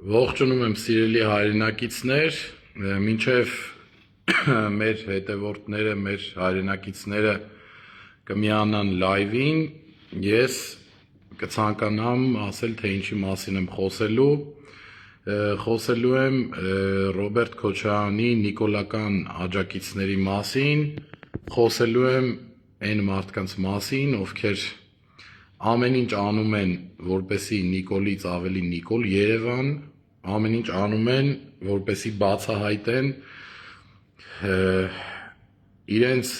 Ողջունում եմ սիրելի հայրենակիցներ, մինչև մեր հետևորդները, մեր հայրենակիցները կմիանան լայվին, ես կցանկանամ ասել, թե ինչի մասին եմ խոսելու։ Խոսելու եմ Ռոբերտ Քոչարյանի նիկոլական աջակիցների մասին, խոսելու եմ այն մարդկանց մասին, ովքեր ամեն ինչ անում են, որպեսի Նիկոլից ավելի Նիկոլ Երևան, ամեն ինչ անում են, որպեսի բացահայտեն իրենց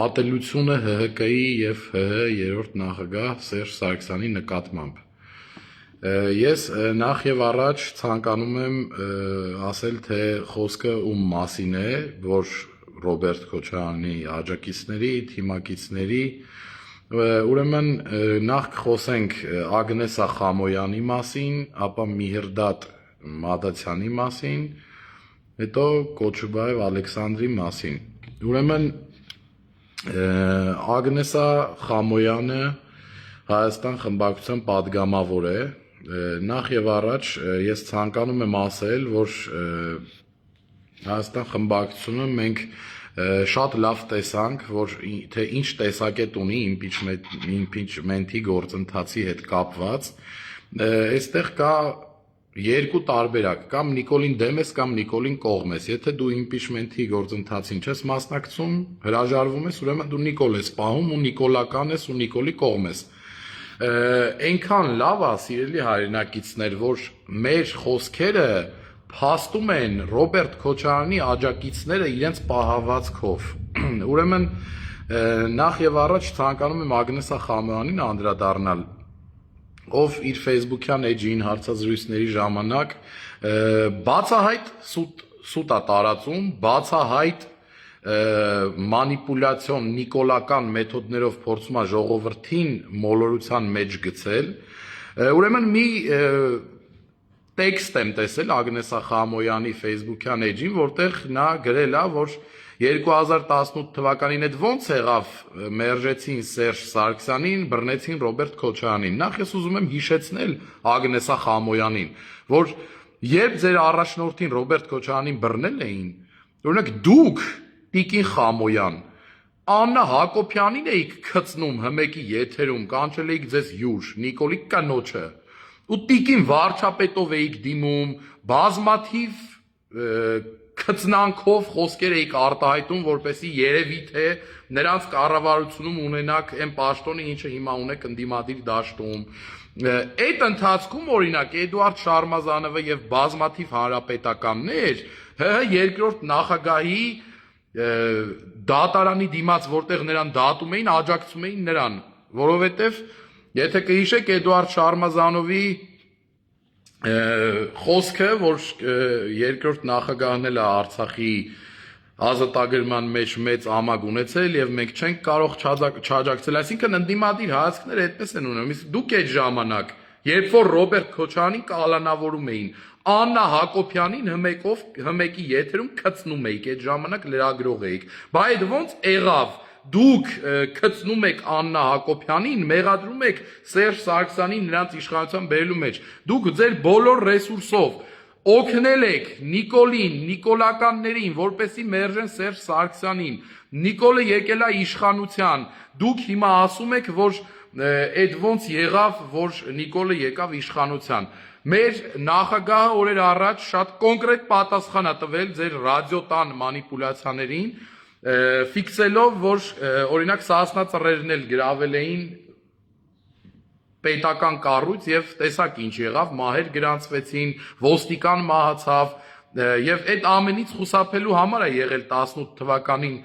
ատելությունը ՀՀԿ-ի և ՀՀ երրորդ նախագահ Սերժ Սարգսյանի նկատմամբ։ Ես նախ և առաջ ցանկանում եմ ասել, թե խոսքը ում մասին է, որ Ռոբերտ Քոչարյանի աջակիցների, թիմակիցների, ուրեմն նախ կխոսենք Ագնեսա Խամոյանի մասին, ապա Միհրդատ Մադացյանի մասին, հետո Կոչուբաև Ալեքսանդրի մասին։ Ուրեմն Ագնեսա Խամոյանը Հայաստան խմբակցության պատգամավոր է։ Նախ և առաջ ես ցանկանում եմ ասել, որ Հայաստան խմբակցությունը մենք շատ լավ տեսանք, որ թե ինչ տեսակետ ունի իմպիչմենթի գործընթացի հետ կապված, այստեղ կա երկու տարբերակ, կամ Նիկոլին դեմ ես, կամ Նիկոլին կողմ ես։ Եթե դու իմպիչմենթի գործընթացին չես մասնակցում, հրաժարվում ես, ուրեմն դու Նիկոլ ես պահում ու նիկոլական ես ու Նիկոլի կողմ ես։ Այնքան լավ է, սիրելի հայրենակիցներ, որ մեր խոսքերը փաստում են Ռոբերտ Քոչարյանի աջակիցները իրենց պահվածքով։ Ուրեմն նախ և առաջ ցանկանում եմ Ագնեսա Խամոյանին անդրադառնալ, ով իր ֆեյսբուքյան էջին հարցազրույցների ժամանակ բացահայտ սուտ է տարածում, բացահայտ մանիպուլյացիոն նիկոլական մեթոդներով փորձում է ժողովրդին մոլորության մեջ գցել։ Ուրեմն մի տեքստ եմ տեսել Ագնեսա Խամոյանի ֆեյսբուքյան էջին, որտեղ նա գրել է, որ 2018 թվականին այդ ոնց եղավ, մերժեցին Սերժ Սարգսյանին, բռնեցին Ռոբերտ Քոչարյանին։ Նախ ես ուզում եմ հիշեցնել Ագնեսա Խամոյանին, որ երբ ձեր առաջնորդին Ռոբերտ Քոչարյանին բռնել էին, օրինակ դուք Տիկին Խամոյան, Աննա Հակոբյանին էիք գցնում ՀՄԷԿ-ի եթերում, կանչել էիք ձեզ հյուր, Նիկոլի կնոջը, ու Տիկին վարչապետով էիք դիմում, բազմաթիվ քծնանքով խոսքեր էիք արտահայտում, որպեսզի երևի թե նրանց կառավարությունում ունենաք այն պաշտոնը, ինչը հիմա ունեք ընդդիմադիր դաշտում։ Այդ ընթացքում օրինակ Էդուարդ Շարմազանովը եւ բազմաթիվ հանրապետականներ ՀՀ երկրորդ նախագահի դատարանի դիմաց, որտեղ նրան դատում էին, աջակցում էին նրան, որովհետեւ եթե կհիշեք Էդուարդ Շարմազանովի խոսքը, որ երկրորդ նախագահն էլ է Արցախի ազատագրման մեջ մեծ ամագ ունեցել եւ մենք չենք կարող չաջակցել, այսինքն ընդդիմադիր հայացքները այդպես են ունենում։ Իսկ դուք այդ ժամանակ, երբ որ Ռոբերտ Քոչարյանին կալանավորում էին, Աննա Հակոբյանին ՀՄԷԿ-ի եթերում գցնում էիք, այդ ժամանակ լրագրող էիք։ Բա այդ ոնց եղավ։ Դուք գցնում եք Աննա Հակոբյանին, մեղադրում եք Սերժ Սարգսյանին նրանց իշխանության բերելու մեջ։ Դուք ձեր բոլոր ռեսուրսով օգնել եք Նիկոլին, նիկոլականներին, որպեսզի մերժեն Սերժ Սարգսյանին։ Նիկոլը եկել է իշխանության։ Դուք հիմա ասում եք, որ այդ ոնց եղավ, որ Նիկոլը եկավ իշխանության։ Մեր նախագահը օրեր առաջ շատ կոնկրետ պատասխան է տվել ձեր ռադիոտան մանիպուլյացիաներին, ֆիքսելով, որ օրինակ Սասնա ծռերն էլ գրավել էին պետական կառույց եւ տեսակ ինչ եղավ, մահեր գրանցվեցին, ոստիկան մահացավ եւ այդ ամենից խուսափելու համար է եղել 18 թվականին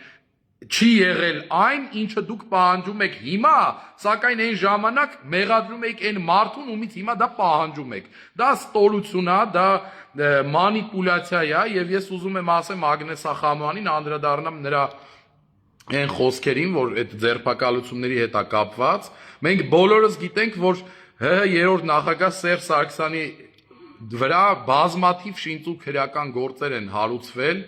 չի եղել այն, ինչը դուք պահանջում եք հիմա, սակայն այն ժամանակ մեղադրում եք այն մարդուն, ումից հիմա դա պահանջում եք։ Դա ստորություն է, դա մանիպուլյացիա է եւ ես ուզում եմ ասեմ Ագնեսա Խամոյանին անդրադառնամ նրա այն խոսքերին, որ այդ ձերբակալությունների հետ է կապված։ Մենք բոլորս գիտենք, որ ՀՀ երրորդ նախագահ Սերժ Սարգսյանի վրա բազմաթիվ շինծու քրեական գործեր են հարուցվել,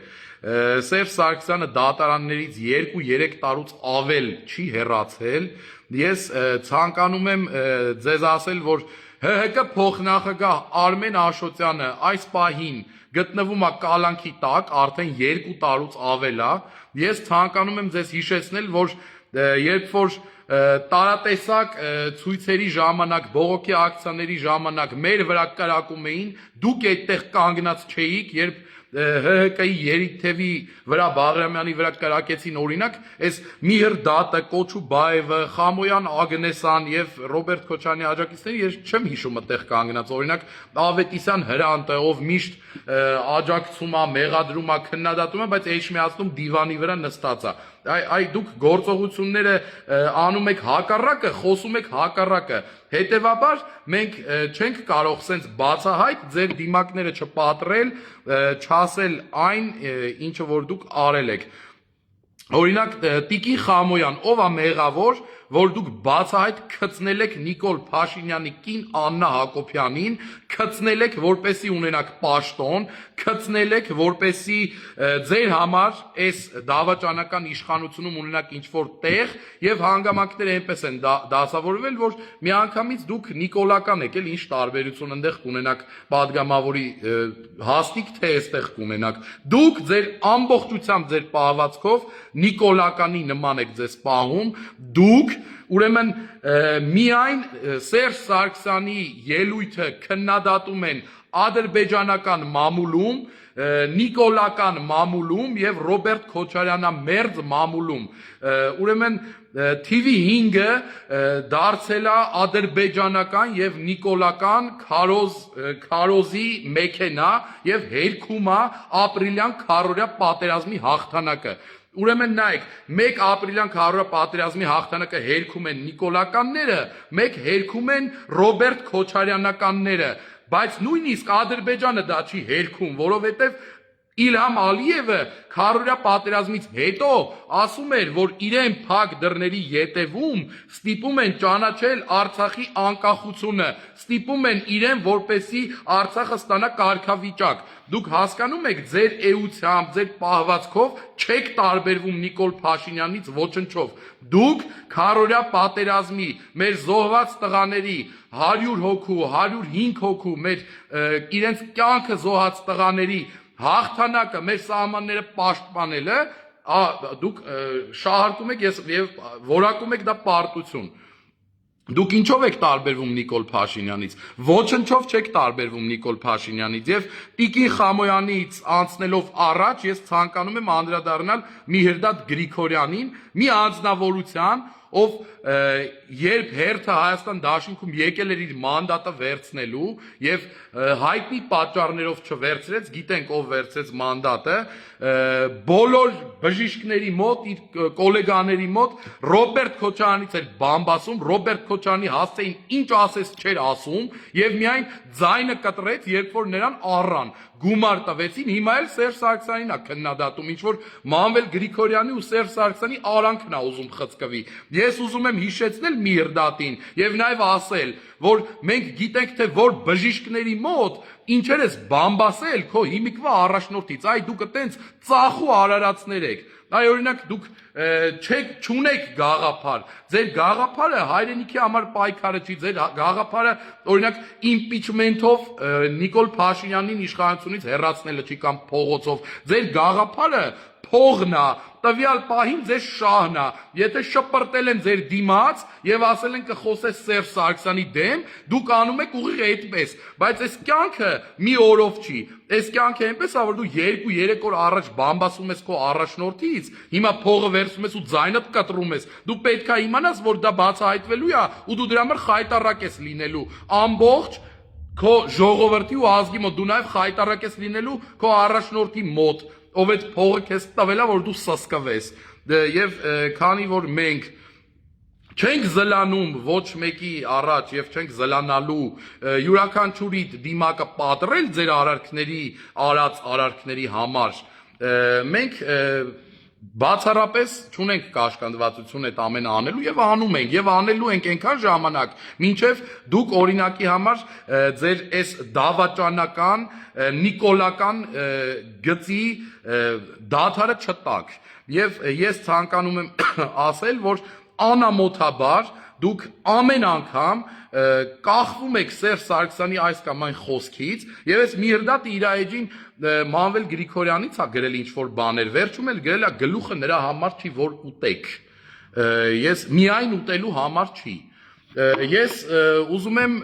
Սերժ Սարգսյանը դատարաններից 2-3 տարուց ավել չի հեռացել, ես ցանկանում եմ ձեզ ասել, որ ՀՀԿ փոխնախագահ Արմեն Աշոտյանը այս պահին գտնվում է կալանքի տակ արդեն 2 տարուց ավել է։ Ես ցանկանում եմ ձեզ հիշեցնել, որ երբ որ տարատեսակ ցույցերի ժամանակ, բողոքի ակցիաների ժամանակ մեր վրա կրակում էին, դուք այդտեղ կանգնած չէիք, երբ ՀՀԿ-ի Երիթևի վրա Բաղրամյանի վրա կրակեցին օրինակ, այս Միհրդատը, Կոչուբաևը, Խամոյան Ագնեսան եւ Ռոբերտ Քոչարյանի աջակիցները ես չեմ հիշում այդտեղ կանգնած, օրինակ Ավետիսյան Հրանտը, ով միշտ աջակցում է, մեղադրում է, քննադատում է, բայց էջմիածնում դիվանի վրա նստած է։ Այ դուք գործողությունները անում եք հակառակը, խոսում եք հակառակը։ Հետևաբար մենք չենք կարող սենց բացահայտ ձեր դիմակները չպատրել, չասել այն, ինչը որ դուք արել եք։ Օրինակ Տիկին Խամոյան, ով է մեղավոր, որ դուք բացահայտ քծնել եք Նիկոլ Փաշինյանի կին Աննա Հակոբյանին, քծնել եք որպեսի ունենաք պաշտոն, քծնել եք որպեսի ձեր համար այս դավաճանական իշխանությունում ունենաք ինչ-որ տեղ եւ հանգամանքները այնպես են դասավորվել, որ միանգամից դուք նիկոլական եք, ինչ տարբերություն այնտեղ կունենաք падգամավորի հաստիկ թե այստեղ կունենաք։ Դուք ձեր ամբողջությամբ ձեր պահվածքով նիկոլականի նման եք ձեզ պահում, դուք ուրեմն միայն Սերժ Սարգսյանի ելույթը քննադատում են ադրբեջանական մամուլում, նիկոլական մամուլում եւ Ռոբերտ Քոչարյանամերձ մամուլում, ուրեմն TV5-ը դարձել է ադրբեջանական եւ նիկոլական քարոզի մեքենա եւ հերքում է ապրիլյան քարորյա պատերազմի հաղթանակը։ Ուրեմն նայեք, մեկ ապրիլյան քարորյա պատերազմի հաղթանակը հերքում են նիկոլականները, մեկ հերքում են Ռոբերտ Քոչարյանականները, բայց նույնիսկ Ադրբեջանը դա չի հերքում, որովհետև Իլհամ Ալիևը քարորյա պատերազմից հետո ասում էր, որ իրեն փակ դռների ետևում ստիպում են ճանաչել Արցախի անկախությունը, ստիպում են իրեն, որպեսի Արցախը ստանա կարգավիճակ։ Դուք հասկանում եք, ձեր էությամբ, ձեր պահվածքով չեք տարբերվում Նիկոլ Փաշինյանից ոչնչով։ Դուք քարորյա պատերազմի, մեր զոհված տղաների 100 հոգու, 105 հոգու, մեր իրենց կյանքը զոհած տղաների հաղթանակը, մեր սահմանները պաշտպանելը, դուք շահարկում եք եւ որակում եք դա պարտություն։ Դուք ինչով եք տարբերվում Նիկոլ Փաշինյանից, ոչնչով չեք տարբերվում Նիկոլ Փաշինյանից եւ Տիկին Խամոյանից անցնելով առաջ ես ցանկանում եմ անդրադառնալ Միհրդատ Գրիգորյանին, մի անձնավորության, ով երբ հերթը Հայաստան դաշինքում եկել էր իր մանդատը վերցնելու եւ հայտնի պատճառներով չվերցրեց, գիտենք ով վերցրեց մանդատը, բոլոր բժիշկների մոտ, իր կոլեգաների մոտ Ռոբերտ Քոչարյանից էր բամբասում, Ռոբերտ Քոչարյանի հասցեին ինչ ասես չէր ասում եւ միայն ձայնը կտրեց, երբ որ նրան առան, գումար տվեցին, հիմա էլ Սերժ Սարգսյանին է քննադատում, ինչ որ Մանվել Գրիգորյանի ու Սերժ Սարգսյանի արանքն է ուզում խցկվի։ Ես ուզում եմ հիշեցնել Միհրդատին եւ նաեւ ասել, որ մենք գիտենք թե որ բժիշկների մոտ ինչեր ես բամբասել քո հիմիկվա առաջնորդից, այ դուք այտենց ծախու արարածներ եք։ Այ օրինակ դուք չունեք գաղափար, ձեր գաղափարը հայրենիքի համար պայքարը չի, ձեր գաղափարը օրինակ իմպիչմենթով Նիկոլ Փաշինյանին իշխանությունից հեռացնելը չի կամ փողոցով, ձեր գաղափարը փողն է, տվյալ պահին ձեր շահն է, եթե շպրտել են ձեր դիմաց եւ ասել են կխոսես Սերժ Սարգսյանի դեմ, դուք անում եք ուղիղ այդպես, բայց այս կյանքը մի օրով չի, այս կյանքը այնպես է, որ դու 2-3 օր առաջ բամբասում ես քո առաջնորդից, հիմա փողը վերցում ես ու ձայնդ կտրում ես, դու պետք է իմանաս, որ դա բացահայտվելու է ու դու դրա համար խայտարակ ես լինելու, ամբողջ քո ժողովրդի ու ազգի մոտ, դու նաեւ խայտարակ ես լինելու քո առաջնորդի մոտ, ով այդ փողը քեզ տվել է, որ դու սսկվես, եւ քանի որ մենք չենք զլանում ոչ մեկի առաջ եւ չենք զլանալու յուրաքանչյուրի դիմակը պատռել ձեր արարքների, արած արարքների համար, մենք բացառապես չունենք կաշկանդվածություն այդ ամենը անելու եւ անում ենք եւ անելու ենք այնքան ժամանակ, մինչեւ դուք օրինակի համար ձեր այս դավաճանական նիկոլական գծի դադարը չտաք եւ ես ցանկանում եմ ասել, որ անամոթաբար դուք ամեն անգամ կախվում եք Սերժ Սարգսյանի այս կամ այն խոսքից եւ այս Միրդատը իր էջին Մանվել Գրիգորյանից է գրել ինչ որ բաներ վերջում էլ գրել է գլուխը նրա համար չի որ ուտեք ես միայն ուտելու համար չի ես ուզում եմ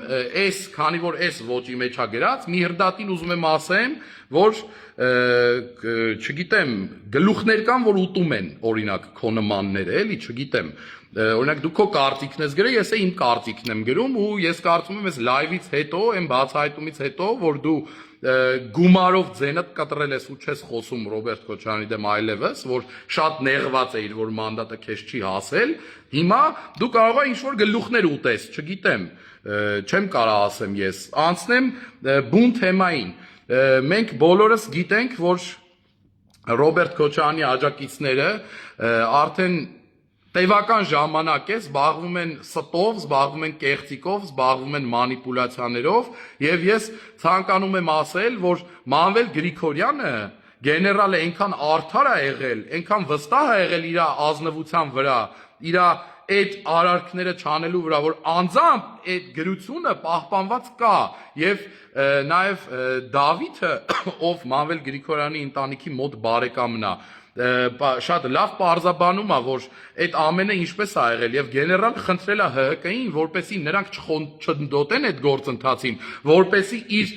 այս քանի որ այս ոճի մեջ է գրած Միհրդատին ուզում եմ ասեմ որ չգիտեմ գլուխներ կան որ ուտում են օրինակ քո նմանները էլի չգիտեմ օրինակ դու քո կարծիքն ես գրել ես իմ կարծիքն եմ գրում ու ես կարծում եմ այս լայվից հետո այն բացահայտումից հետո որ դու գումարով ձենդ կտրել ես ու չես խոսում Ռոբերտ Քոչարյանի դեմ այլևս որ շատ նեղված էիր որ մանդատը քեզ չի հասել հիմա դու կարող ես ինչ-որ գլուխներ ուտես չգիտեմ չեմ կարող ասեմ ես անցնեմ բուն թեմային մենք բոլորս գիտենք որ Ռոբերտ Քոչարյանի աջակիցները արդեն տևական ժամանակ է զբաղվում են ստով, զբաղվում են կեղծիկով, զբաղվում են մանիպուլյացիաներով եւ ես ցանկանում եմ ասել, որ Մանվել Գրիգորյանը գեներալը այնքան արդար է եղել, այնքան վստահ է եղել իր ազնվության վրա, իր այդ արարքները չանելու վրա, որ անձամբ այդ գրությունը պահպանված կա եւ նաեւ Դավիթը, ով Մանվել Գրիգորյանի ընտանիքի մոտ բարեկամն է շատ լավ պարզաբանում է որ այդ ամենը ինչպես է եղել եւ գեներալ խնդրել է ՀՀԿ-ին որպեսի նրանք չնդոտեն այդ գործընթացին որպեսի իր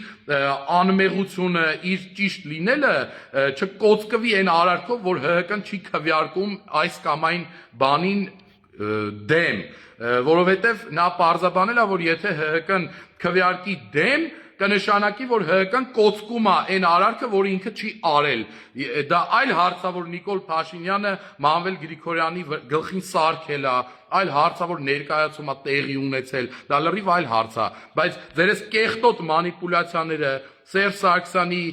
անմեղությունը իր ճիշտ լինելը չկոծկվի այն արարքով որ ՀՀԿ-ն չի քվեարկում այս կամ այն բանին դեմ որովհետեւ նա պարզաբանել է որ եթե ՀՀԿ-ն քվեարկի դեմ կնշանակի որ ՀՀԿ-ն կոծկում է այն արարքը որը ինքը չի արել դա այլ հարց է որ Նիկոլ Փաշինյանը Մանվել Գրիգորյանի գլխին սարքել է այլ հարց է որ ներկայացումը տեղի ունեցել դա լրիվ այլ հարց է բայց ձերս կեղտոտ մանիպուլյացիաները Սերժ Սարգսյանի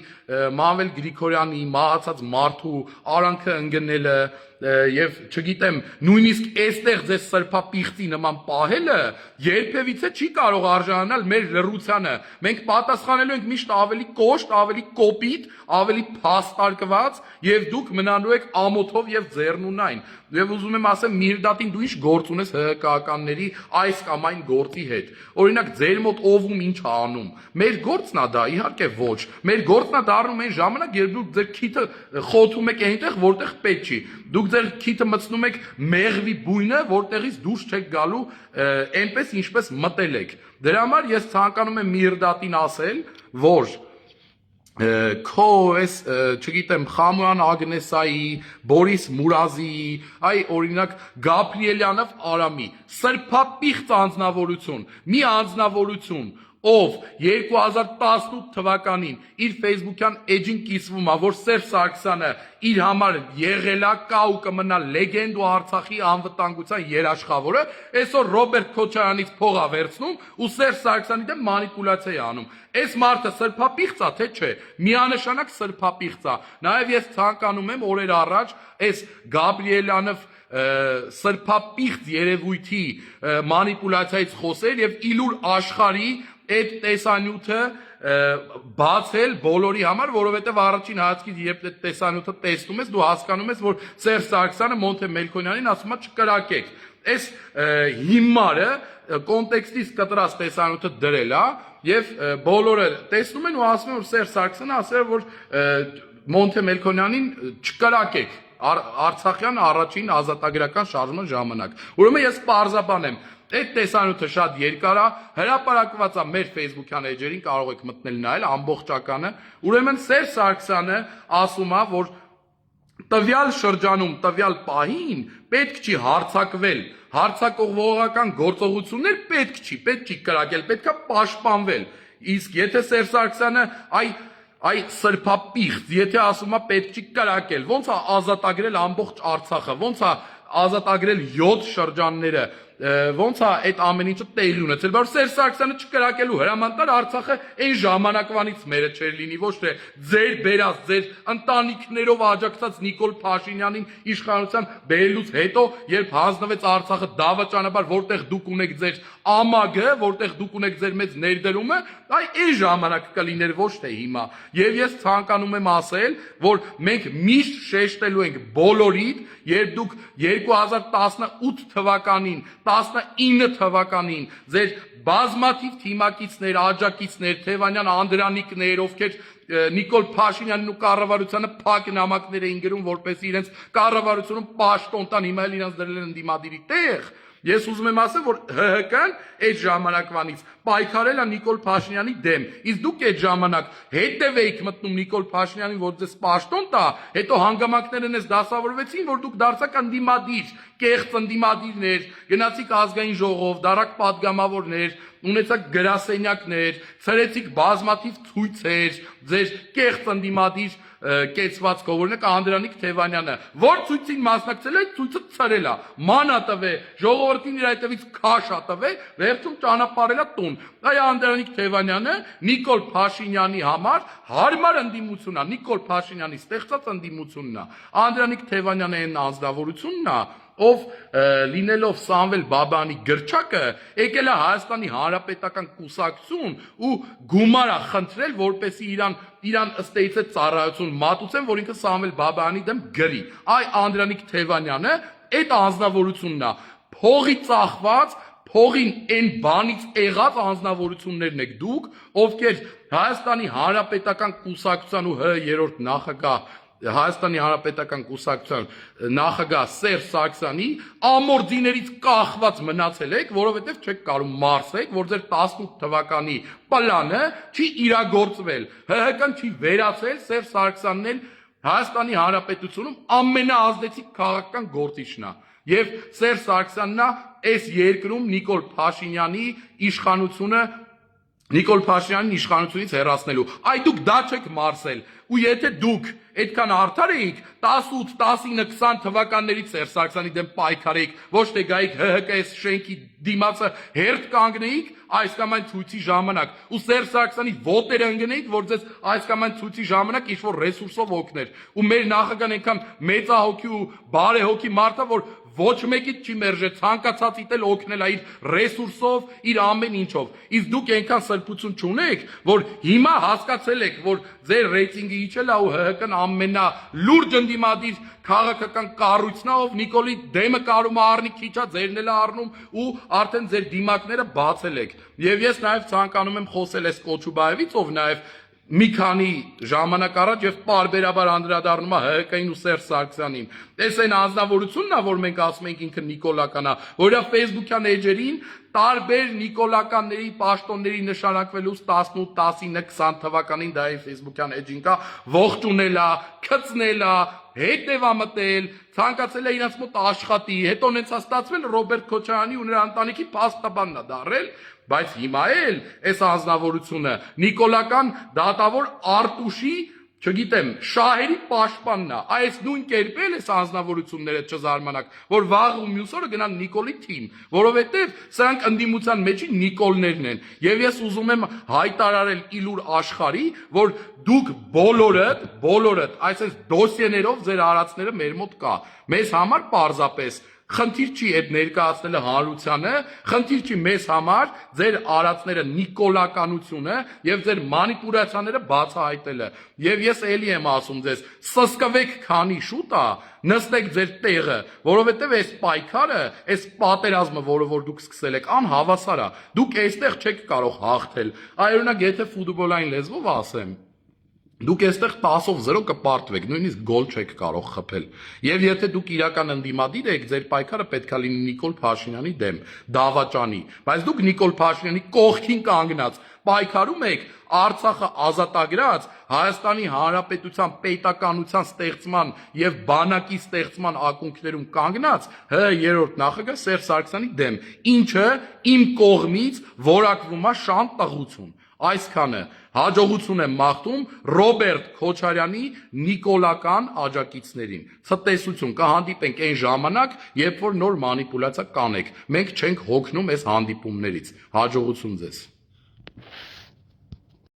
Մանվել Գրիգորյանի մահացած մարդու արանքը ընկնելը եւ չգիտեմ նույնիսկ այստեղ ձեզ սրբապիղծի նման պահելը երբևիցե չի կարող արժանանալ մեր լռությանը մենք պատասխանելու ենք միշտ ավելի կոշտ ավելի կոպիտ ավելի փաստարկված եւ դուք մնալու եք ամոթով եւ ձեռնունայն եւ ուզում եմ ասեմ Միհրդատին դու ինչ գործ ունես ՀՀԿ-ականների այս կամ այն գործի հետ օրինակ ձեր մոտ ով ինչ է անում մեր գործն է դա իհարկե ոչ մեր գործն է դառնում այն ժամանակ երբ դուք ձեր քիթը խոթում եք այնտեղ որտեղ պետք չի դուք ձեր քիթը մտցնում եք մեղվի բույնը որտեղից դուրս չեք գալու այնպես ինչպես մտել եք դրա համար ես ցանկանում եմ Միհրդատին ասել որ քո էս չգիտեմ Խամոյան Ագնեսայի Բորիս Մուրազիի այ օրինակ Գաբրիելյանով Արամի սրբապիղծ անձնավորություն մի անձնավորություն ով 2018 թվականին իր Facebook-յան էջին կիսվում է որ Սերժ Սարգսյանը իր համար եղել է կա ու կմնա լեգենդ ու Արցախի անվտանգության երաշխավորը այսօր Ռոբերտ Քոչարյանից փող է վերցնում ու Սերժ Սարգսյանի դեմ մանիպուլյացիա է անում այս մարդը սրբապիղծ է թե չէ միանշանակ սրբապիղծ է նաև ես ցանկանում եմ օրեր առաջ այս Գաբրիելյանով սրբապիղծ երևույթի մանիպուլյացիայից խոսել եւ իլուր աշխարհի այդ տեսանյութը բացել բոլորի համար, որովհետև առաջին հայացքից երբ այդ տեսանյութը տեսնում ես, դու հասկանում ես, որ Սերժ Սարգսյանը Մոնթե Մելքոնյանին ասում է չկրակեք։ Այս հիմարը կոնտեքստից կտրած տեսանյութը դրել է եւ բոլորը տեսնում են ու ասում են, որ Սերժ Սարգսյանը ասել է, որ Մոնթե Մելքոնյանին չկրակեք Արցախյան առաջին ազատագրական շարժման ժամանակ։ Ուրեմն ես պարզաբանեմ այդ տեսանյութը շատ երկար է, հրապարակված է մեր Facebook-յան էջերին, կարող եք մտնել նայել ամբողջականը։ Ուրեմն Սերժ Սարգսյանը ասում է, որ տվյալ շրջանում, տվյալ պահին պետք չի հարձակվել, հարձակողողական գործողություններ պետք չի կրակել, պետք է պաշտպանվել։ Իսկ եթե Սերժ Սարգսյանը այ սրբապիղծ, եթե ասում է պետք չի կրակել, ոնց է ազատագրել ամբողջ Արցախը, ոնց է ազատագրել 7 շրջանները, ոնց է այդ ամեն ինչը տեղի ունեցել, բայց Սերժ Սարգսյանը չկրակելու հրաման տար Արցախը այն ժամանակվանից մերը չէր լինի, ոչ թե ձեր բերած, ձեր ընտանիքներով աջակցած Նիկոլ Փաշինյանին իշխանության բերելուց հետո, երբ հանձնվեց Արցախը դավաճանաբար, որտեղ դուք ունեք ձեր ամագը, որտեղ դուք ունեք ձեր մեծ ներդրումը, այն ժամանակ կլիներ ոչ թե հիմա։ Եվ ես ցանկանում եմ ասել, որ մենք միշտ շեշտելու ենք բոլորիդ, երբ դուք 2018 թվականին, 19 թվականին ձեր բազմաթիվ թիմակիցներ, աջակիցներ, Թևանյան Անդրանիկներ, ովքեր Նիկոլ Փաշինյանին ու կառավարությանը փակ նամակներ էին գրում, որպեսզի իրենց կառավարությունում պաշտոն տան, հիմա էլ իրենց դրել են ընդդիմադիրի տեղ։ Ես ուզում եմ ասել, որ ՀՀԿ-ն այդ ժամանակվանից պայքարել է Նիկոլ Փաշինյանի դեմ, իսկ դուք այդ ժամանակ հետև էիք մտնում Նիկոլ Փաշինյանին, որ ձեզ պաշտոն տա, հետո հանգամանքներն ես դասավորվեցին, որ դուք դարձաք ընդդիմադիր, կեղծ ընդդիմադիրներ, գնացիք ազգային ժողով, դարակ падգամավորներ, ունեցաք գրասենյակներ, ցրեցիք բազմաթիվ ցույցեր, ձեր կեղծ ընդդիմադիր կեցվածքով, օրինակ Անդրանիկ Թևանյանը, որ ցույցին մասնակցել է, ցույցը ցրել է, մանա տվե, ժողովրդին իր այդտեղից քաշ տվե, վերջում ճանապարհել է տուն։ Այ Անդրանիկ Թևանյանը Նիկոլ Փաշինյանի համար հարմար ընդդիմություն է, Նիկոլ Փաշինյանի ստեղծած ընդդիմությունն է։ Անդրանիկ Թևանյանը այն անձնավորությունն է, ով լինելով Սամվել Բաբայանի գրչակը, եկել է Հայաստանի Հանրապետական կուսակցություն ու գումար է խնդրել, որպեսզի իրան ըստ էից ծառայություն մատուցեն, որ ինքը Սամվել Բաբայանի դեմ գրի։ Այ Անդրանիկ Թևանյանը այդ անձնավորությունն է, փողի ծախված, փողին այն բանից եղած անձնավորություններն եք դուք, ովքեր Հայաստանի Հանրապետական կուսակցության ու ՀՀ երրորդ նախագահ Հայաստանի Հանրապետական կուսակցության նախագահ Սերժ Սարգսյանի ամորձիներից կախված մնացել եք, որովհետև չեք կարող մարսեք, որ ձեր 18 թվականի պլանը չի իրագործվել, ՀՀԿ-ն չի վերացել, Սերժ Սարգսյանն էլ Հայաստանի Հանրապետությունում ամենաազդեցիկ քաղաքական գործիչն է։ Եվ Սերժ Սարգսյանն է այս երկրում Նիկոլ Փաշինյանին իշխանությունից հեռացնելու։ Այ դուք դա չեք մարսել, ու եթե դուք այդքան արդար էիք 18, 19, 20 թվականներից Սերժ Սարգսյանի դեմ պայքարեիք, ոչ թե գայիք ՀՀԿ-ս շենքի դիմացը հերթ կանգնեիք այս կամ այն ցույցի ժամանակ, ու Սերժ Սարգսյանի ոտերը ընկնեիք, որ ձեզ այս կամ այն ցույցի ժամանակ ինչ-որ ռեսուրսով օգներ։ Ու մեր նախագահն այնքան մեծահոգի ու բարեհոգի մարդ է, որ ոչ մեկից չի մերժե, ցանկացածիդ էլ օգնել է իր ռեսուրսով, իր ամեն ինչով։ Իսկ դուք այնքան սրբություն չունեք, որ հիմա հասկացել եք, որ ձեր ռեյտինգը իջել է ու ՀՀԿ-ն ամենալուրջ ընդդիմադիր քաղաքական կառույցն է, ով Նիկոլի դեմը կարում է առնի, քիչա ձերն էլ առնում ու արդեն ձեր դիմակները բացել եք։ Եվ ես նաև ցանկանում եմ խոսել այս Կոչուբաևից, ով նաև մի քանի ժամանակ առաջ եւ պարբերաբար անդրադառնում է ՀՀԿ-ին ու Սերժ Սարգսյանին։ Այս այն անձնավորությունն է, որ մենք ասում ենք ինքը նիկոլական է, որ իր Facebook-յան էջերին տարբեր նիկոլականների պաշտոնների նշանակվելուց 18, 19, 20 թվականին դա իր Facebook-յան էջին կա, ողջունել է, քծնել է, հետևամտել, ցանկացել է իրենց մոտ աշխատի, հետո նենց ստացվել Ռոբերտ Քոչարյանի ու նրա ընտանիքի փաստաբանն է դարել, բայց հիմա էլ այս անձնավորությունը նիկոլական դատավոր Արտուշի, չգիտեմ, շահերի պաշտպանն է, այս նույն կերպել այս անձնավորությունները չզարմանաք, որ վաղ ու մյուս օրը գնան Նիկոլի թիմ, որովհետև սրանք ընդդիմության մեջի Նիկոլներն են, եւ ես ուզում եմ հայտարարել իլուր աշխարհի, որ դուք բոլորդ, այսպես դոսիեներով ձեր արածները մեր մոտ կա, մեզ համար պարզապես խնդիր չի այդ ներկայացնելը հանրությանը, խնդիր չի մեզ համար ձեր արածները նիկոլականությունը եւ ձեր մանիպուլյացիաները բացահայտելը։ Եվ ես էլի եմ ասում ձեզ, սսկվեք քանի շուտ է, նստեք ձեր տեղը, որովհետեւ այս պայքարը, այս պատերազմը, որը որ դուք սկսել եք, անհավասար է։ Դուք այստեղ չեք կարող հաղթել։ Այօրինակ եթե ֆուտբոլային լեզվով ասեմ, դուք այստեղ 10-0 կպարտվեք, նույնիսկ գոլ չեք կարող խփել։ Եվ եթե դուք իրական ընդդիմադիր եք, ձեր պայքարը պետք է լինի Նիկոլ Փաշինյանի դեմ, դավաճանի, բայց դուք Նիկոլ Փաշինյանի կողքին կանգնած պայքարում եք Արցախը ազատագրած Հայաստանի Հանրապետության պետականության ստեղծման եւ բանակի ստեղծման ակունքներում կանգնած երրորդ նախագահ Սերժ Սարգսյանի դեմ, ինչը իմ կողմից որակվում է շանտաղություն։ Այսքանը հաջողություն եմ մաղթում Ռոբերտ Քոչարյանի նիկոլական աջակիցներին։ Ցտեսություն, կհանդիպենք այն ժամանակ, երբ որ նոր մանիպուլյացիա կանեք։ Մենք չենք հոգնում այս հանդիպումներից։ Հաջողություն ձեզ։